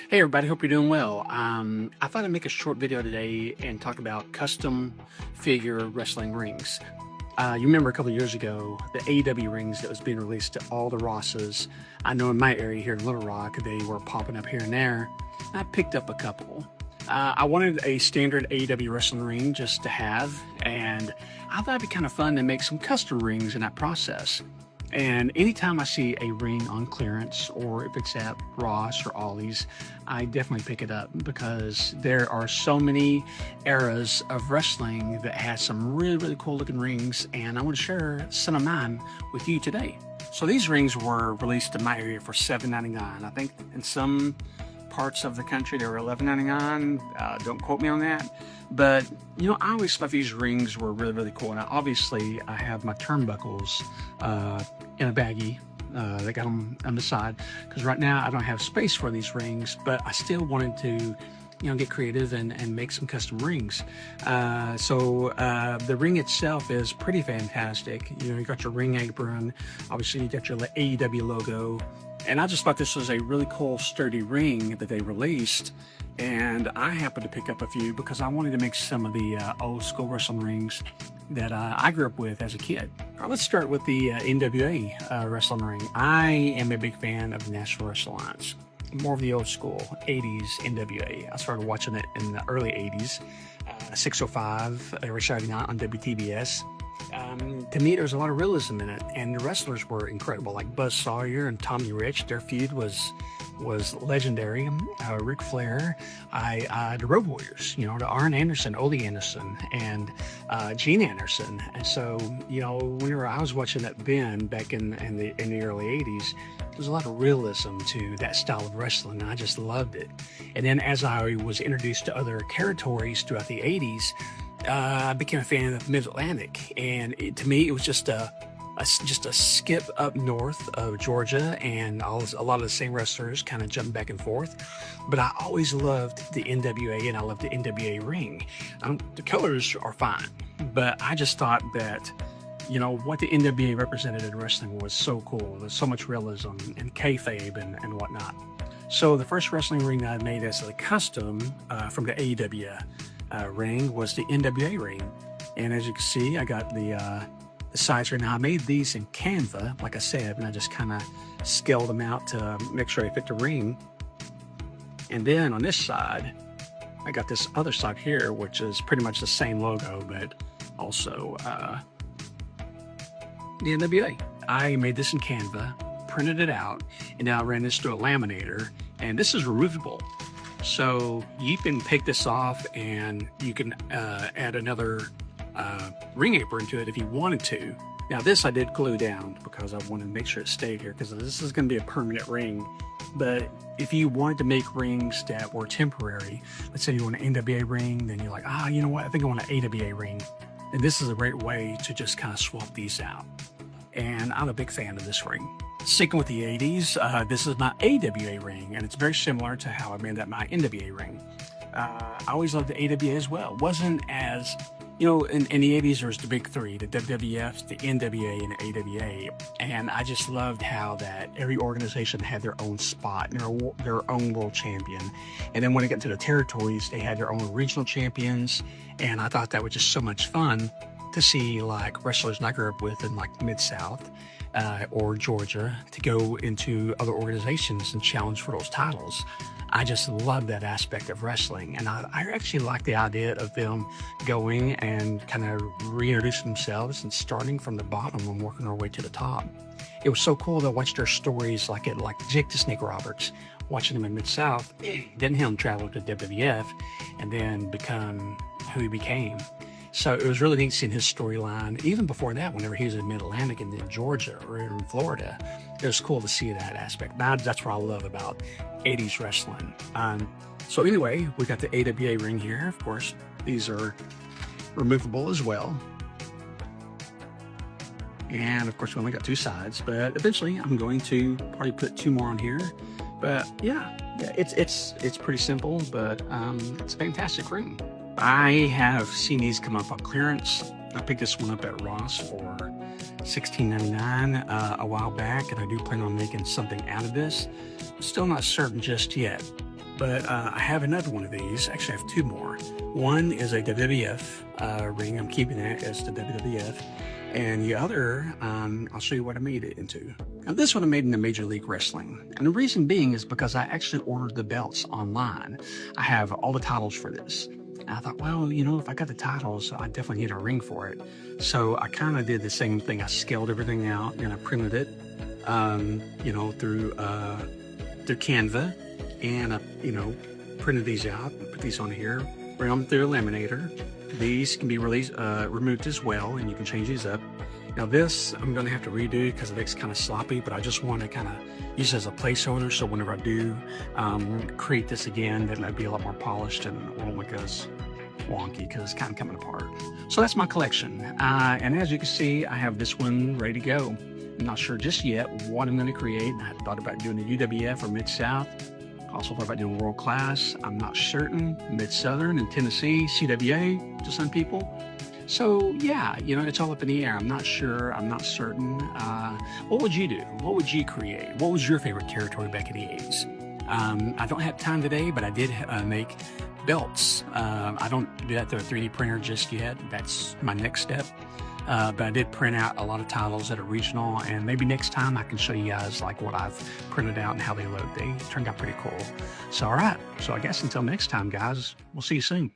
Hey everybody, hope you're doing well. I thought I'd make a short video today and talk about custom figure wrestling rings. You remember a couple of years ago, the AEW rings that was being released to all the Rosses. I know in my area here in Little Rock, they were popping up here and there. I picked up a couple. I wanted a standard AEW wrestling ring just to have, and I thought it'd be kind of fun to make some custom rings in that process. And anytime I see a ring on clearance, or if it's at Ross or Ollie's, I definitely pick it up because there are so many eras of wrestling that has some really cool looking rings, and I want to share some of mine with you today. So these rings were released in my area for $7.99. I think in some parts of the country they were $11.99. Don't quote me on that. But, you know, I always thought these rings were really cool. Now, obviously, I have my turnbuckles in a baggie. They got them on the side because right now I don't have space for these rings, but I still wanted to, get creative and make some custom rings. So the ring itself is pretty fantastic. You got your ring apron. Obviously, you got your AEW logo. And I just thought this was a really cool, sturdy ring that they released. And I happened to pick up a few because I wanted to make some of the old school wrestling rings that I grew up with as a kid. All right, let's start with the NWA wrestling ring. I am a big fan of the National Wrestling Alliance. More of the old school 80s NWA. I started watching it in the early 80s, 605 every Saturday night on WTBS. To me, there's a lot of realism in it, and the wrestlers were incredible, like Buzz Sawyer and Tommy Rich. Their feud was legendary. Ric Flair, the Road Warriors, the Arn Anderson, Ole Anderson, and Gene Anderson. And so, whenever I was watching that then back in the early 80s, there's a lot of realism to that style of wrestling, and I just loved it. And then as I was introduced to other territories throughout the 80s, I became a fan of Mid-Atlantic, and to me, it was just a skip up north of Georgia, and a lot of the same wrestlers kind of jumped back and forth. But I always loved the NWA, and I loved the NWA ring. The colors are fine, but I just thought that, what the NWA represented in wrestling was so cool. There's so much realism and kayfabe and whatnot. So the first wrestling ring that I made as a custom from the AEW ring was the NWA ring. And as you can see, I got the sides right now. I made these in Canva, like I said, and I just kind of scaled them out to make sure I fit the ring. And then on this side, I got this other side here, which is pretty much the same logo, but also the NWA. I made this in Canva, printed it out, and now I ran this through a laminator, and this is removable. So you can take this off and you can add another ring apron to it if you wanted to. Now this I did glue down because I wanted to make sure it stayed here because this is going to be a permanent ring. But if you wanted to make rings that were temporary, let's say you want an NWA ring, then you're like, you know what, I think I want an AWA ring. And this is a great way to just kind of swap these out. And I'm a big fan of this ring. Sticking with the 80s, this is my AWA ring, and it's very similar to how I made that my NWA ring. I always loved the AWA as well. It wasn't as, in the 80s there was the big three, the WWF, the NWA, and the AWA. And I just loved how that every organization had their own spot, their own world champion. And then when it got to the territories, they had their own regional champions. And I thought that was just so much fun to see like wrestlers I grew up with in like Mid-South or Georgia to go into other organizations and challenge for those titles. I just love that aspect of wrestling, and I actually like the idea of them going and kind of reintroducing themselves and starting from the bottom and working their way to the top. It was so cool to watch their stories, like Jake the Snake Roberts, watching him in Mid-South, then him travel to WWF and then become who he became. So it was really neat seeing his storyline. Even before that, whenever he was in Mid-Atlantic and then Georgia or in Florida, it was cool to see that aspect. Now, that's what I love about 80s wrestling. So anyway, we got the AWA ring here. Of course, these are removable as well. And of course, we only got two sides, but eventually I'm going to probably put two more on here. But yeah, it's pretty simple, but it's a fantastic ring. I have seen these come up on clearance. I picked this one up at Ross for $16.99 a while back, and I do plan on making something out of this. Still not certain just yet. But I have another one of these. Actually, I have two more. One is a WWF ring. I'm keeping that as the WWF. And the other, I'll show you what I made it into. Now, this one I made into Major League Wrestling. And the reason being is because I actually ordered the belts online. I have all the titles for this. And I thought, well, you know, if I got the titles, I definitely need a ring for it. So I kind of did the same thing. I scaled everything out and I printed it, you know, through Canva. And I, you know, printed these out, put these on here, bring them through a laminator. These can be removed as well, and you can change these up. Now this, I'm going to have to redo because it looks kind of sloppy, but I just want to kind of use it as a placeholder. So whenever I do create this again, that might be a lot more polished and won't look as wonky because it's kind of coming apart. So that's my collection. And as you can see, I have this one ready to go. I'm not sure just yet what I'm going to create. I thought about doing the UWF or Mid-South. Also thought about doing World Class. I'm not certain. Mid-Southern and Tennessee, CWA to some people. So yeah, you know, it's all up in the air. I'm not sure. I'm not certain. What would you do? What would you create? What was your favorite territory back in the 80s? I don't have time today, but I did make belts. I don't do that through a 3D printer just yet. That's my next step. But I did print out a lot of titles that are regional, and maybe next time I can show you guys like what I've printed out and how they look. They turned out pretty cool. So all right, so I guess until next time, guys, we'll see you soon.